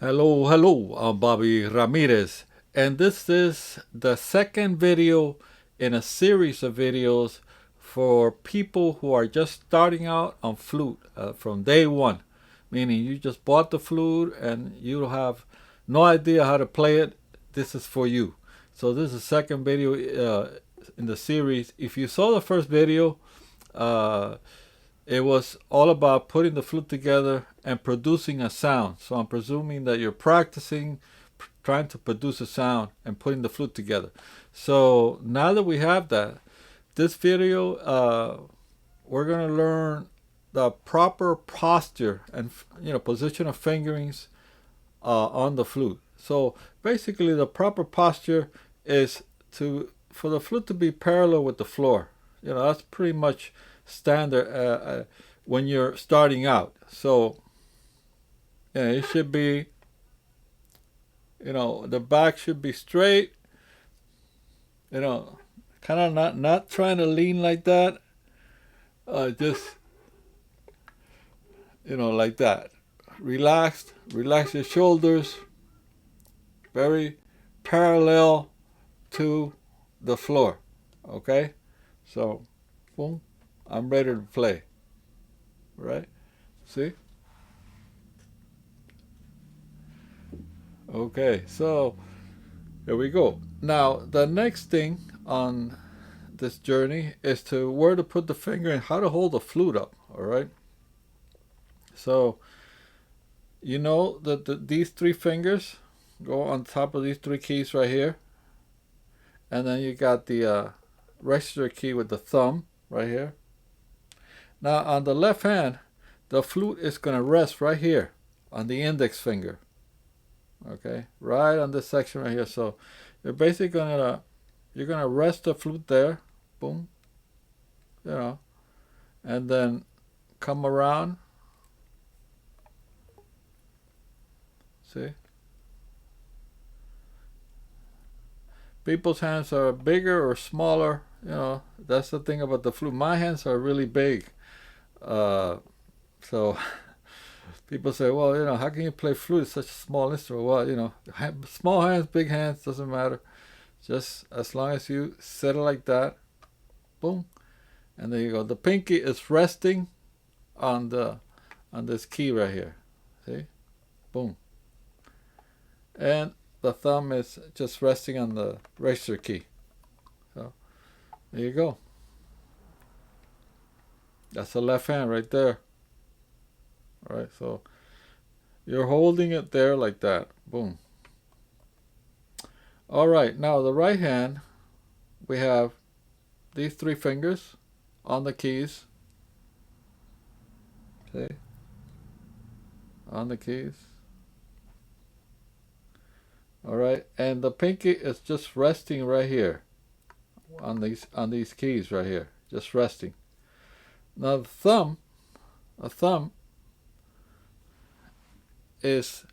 Hello, hello, I'm Bobby Ramirez, and this is the second video in a series of videos for people who are just starting out on flute from day one. Meaning you just bought the flute and you have no idea how to play it. This is for you. So this is the second video in the series. If you saw the first video, it was all about putting the flute together and producing a sound. So I'm presuming that you're practicing trying to produce a sound and putting the flute together. So now that we have that, this video, we're going to learn the proper posture and position of fingerings on the flute. So basically the proper posture is for the flute to be parallel with the floor. That's pretty much standard when you're starting out. So it should be, the back should be straight, kind of not trying to lean like that, just like that. Relax your shoulders, very parallel to the floor. Okay, so boom, I'm ready to play. Right? See? Okay, so here we go. Now, the next thing on this journey is where to put the finger and how to hold the flute up. All right? So, you know that these three fingers go on top of these three keys right here. And then you got the register key with the thumb right here. Now on the left hand, the flute is going to rest right here on the index finger. Okay, right on this section right here. So you're basically you're gonna rest the flute there, boom, and then come around. See? People's hands are bigger or smaller. That's the thing about the flute. My hands are really big. So people say, well, how can you play flute? It's such a small instrument. Well, small hands, big hands, doesn't matter. Just as long as you set it like that, boom, and there you go. The pinky is resting on this key right here. See? Boom. And the thumb is just resting on the register key. So there you go. That's the left hand right there. All right, so you're holding it there like that. Boom. All right, now the right hand, we have these three fingers on the keys. Okay. On the keys. All right, and the pinky is just resting right here on these keys right here, just resting. Now the thumb is,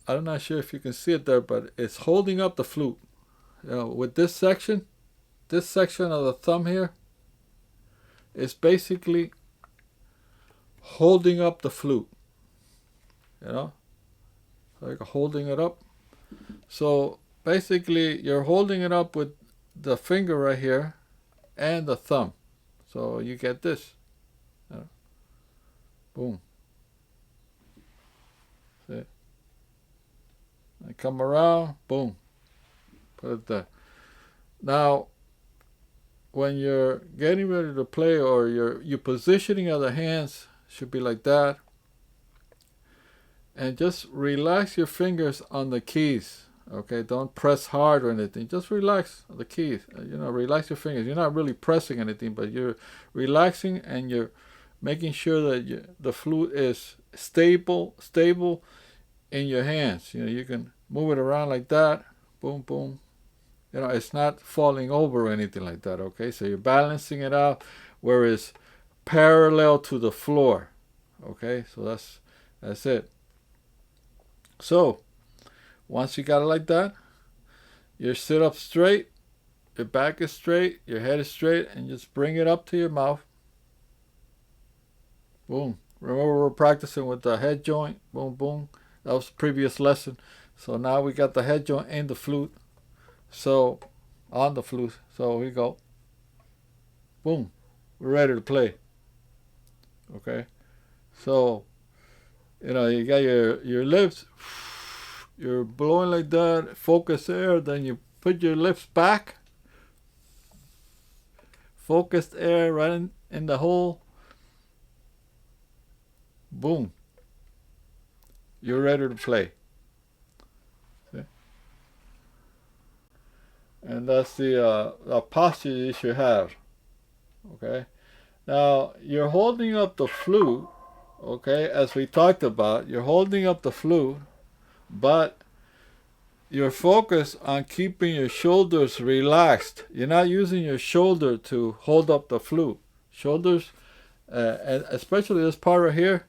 I'm not sure if you can see it there, but it's holding up the flute. With this section of the thumb here is basically holding up the flute. Like holding it up. So basically you're holding it up with the finger right here and the thumb. So you get this. Boom. See? I come around, boom. Put it there. Now, when you're getting ready to play, or your positioning of the hands should be like that. And just relax your fingers on the keys. Okay, don't press hard or anything. Just relax the keys. Relax your fingers. You're not really pressing anything, but you're relaxing and you're making sure that the flute is stable in your hands. You can move it around like that. Boom, boom. It's not falling over or anything like that. Okay, so you're balancing it out where it's parallel to the floor. Okay, so that's it. So once you got it like that, you sit up straight, your back is straight, your head is straight, and just bring it up to your mouth. Boom, Remember, we're practicing with the head joint. Boom, boom. That was the previous lesson. So now we got the head joint in the flute. So, on the flute. So we go. Boom. We're ready to play. Okay. So, you got your lips. You're blowing like that. Focus air. Then you put your lips back. Focused air right in the hole. Boom. You're ready to play. See? And that's the posture you should have. Okay. Now, you're holding up the flute, okay, as we talked about. You're holding up the flute, but you're focused on keeping your shoulders relaxed. You're not using your shoulder to hold up the flute. Shoulders, and especially this part right here,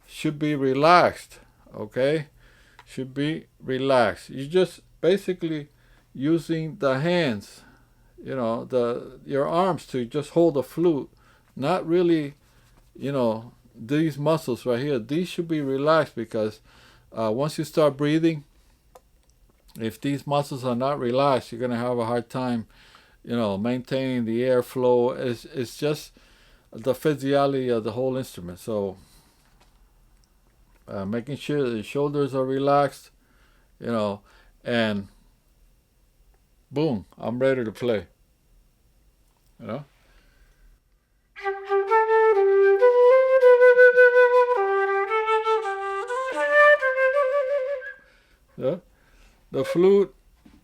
should be relaxed, okay? Should be relaxed. You're just basically using the hands, your arms to just hold the flute. Not really, these muscles right here. These should be relaxed because once you start breathing, if these muscles are not relaxed, you're going to have a hard time, maintaining the airflow. It's just the physiology of the whole instrument. So making sure the shoulders are relaxed, and boom, I'm ready to play. Yeah. The flute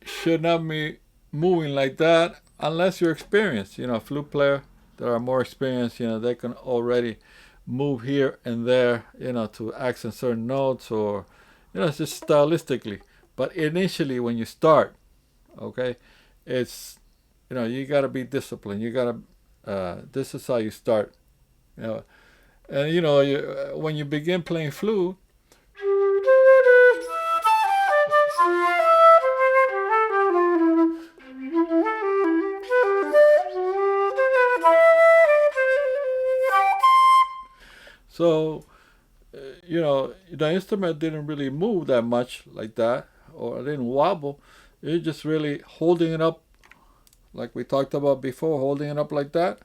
should not be moving like that unless you're experienced. A flute player that are more experienced, they can already move here and there, to accent certain notes or, it's just stylistically. But initially when you start, okay, it's, you got to be disciplined. You got to, this is how you start. And, when you begin playing flute, so, the instrument didn't really move that much like that, or it didn't wobble. You're just really holding it up, like we talked about before, holding it up like that,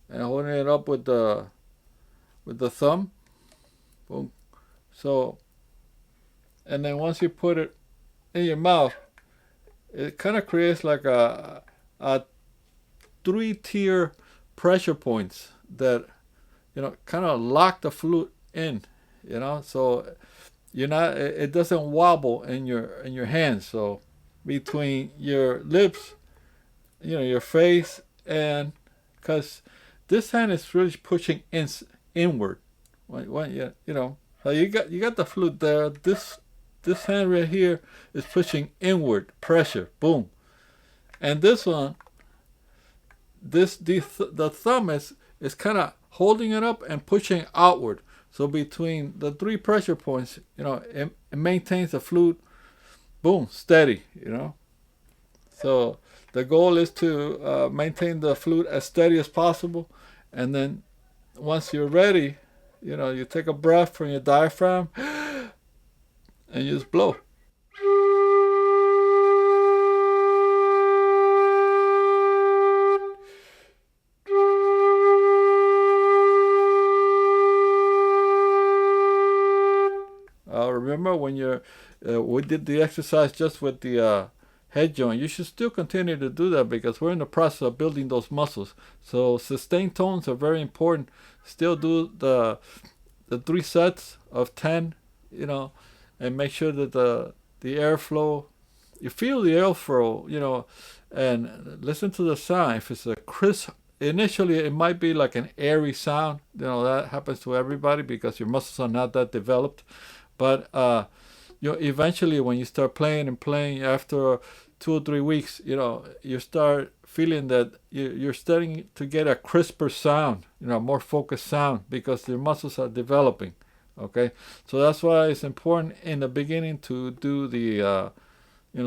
and holding it up with the thumb. Boom. So, and then once you put it in your mouth, it kind of creates like a 3-tier pressure points that kind of lock the flute in, so you're not, it doesn't wobble in your hands. So between your lips, your face, and because this hand is really pushing inward. So you got the flute there. This hand right here is pushing inward pressure. Boom. And this one, the thumb is kind of holding it up and pushing outward. So between the 3 pressure points, it maintains the flute, boom, steady, So the goal is to maintain the flute as steady as possible. And then once you're ready, you take a breath from your diaphragm and you just blow. Remember when we did the exercise just with the head joint, you should still continue to do that because we're in the process of building those muscles. So sustained tones are very important. Still do the 3 sets of 10, and make sure that the airflow, you feel the airflow, and listen to the sound. If it's a crisp, initially it might be like an airy sound. That happens to everybody because your muscles are not that developed. But eventually when you start playing after 2 or 3 weeks, you start feeling that you're starting to get a crisper sound, more focused sound because your muscles are developing. Okay, so that's why it's important in the beginning to do the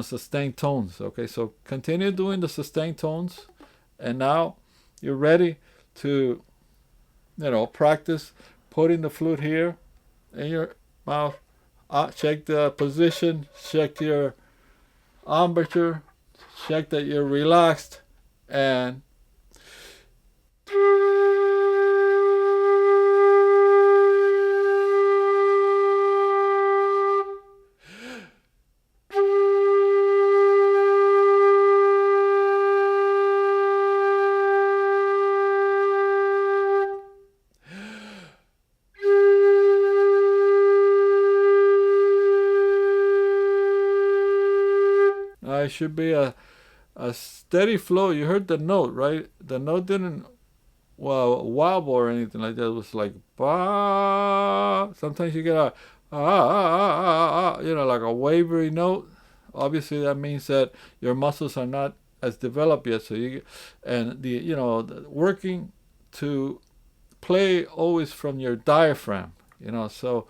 sustained tones. Okay, so continue doing the sustained tones, and now you're ready to practice putting the flute here in your mouth. Check the position, check your embouchure, check that you're relaxed, and it should be a steady flow. You heard the note, right? The note didn't wobble or anything like that. It was like ba. Sometimes you get a like a wavery note. Obviously, that means that your muscles are not as developed yet. So working to play always from your diaphragm. So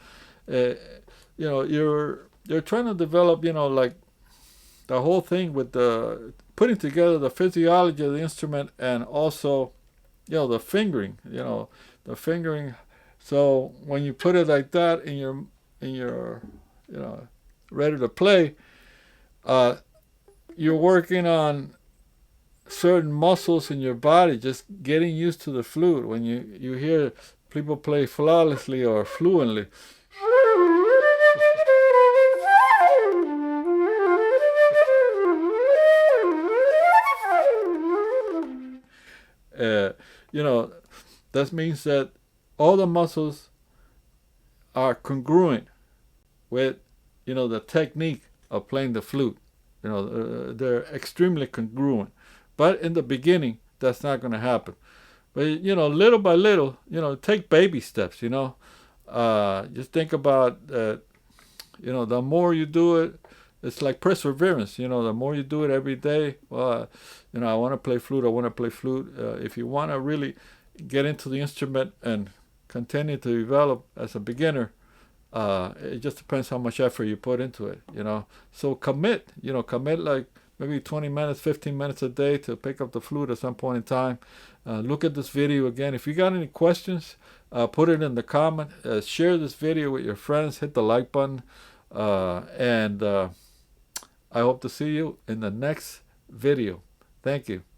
you're trying to develop like the whole thing with the putting together the physiology of the instrument, and also the fingering, the fingering. So when you put it like that in your ready to play, you're working on certain muscles in your body, just getting used to the flute. When you hear people play flawlessly or fluently, that means that all the muscles are congruent with the technique of playing the flute. They're extremely congruent. But in the beginning, that's not going to happen. But little by little, take baby steps. Just think about that. The more you do it, it's like perseverance. The more you do it every day. Well, I want to play flute. I want to play flute. If you want to really get into the instrument and continue to develop as a beginner, it just depends how much effort you put into it. So commit. Commit like maybe 20 minutes, 15 minutes a day to pick up the flute at some point in time. Look at this video again. If you got any questions, put it in the comment. Share this video with your friends. Hit the like button. And I hope to see you in the next video. Thank you.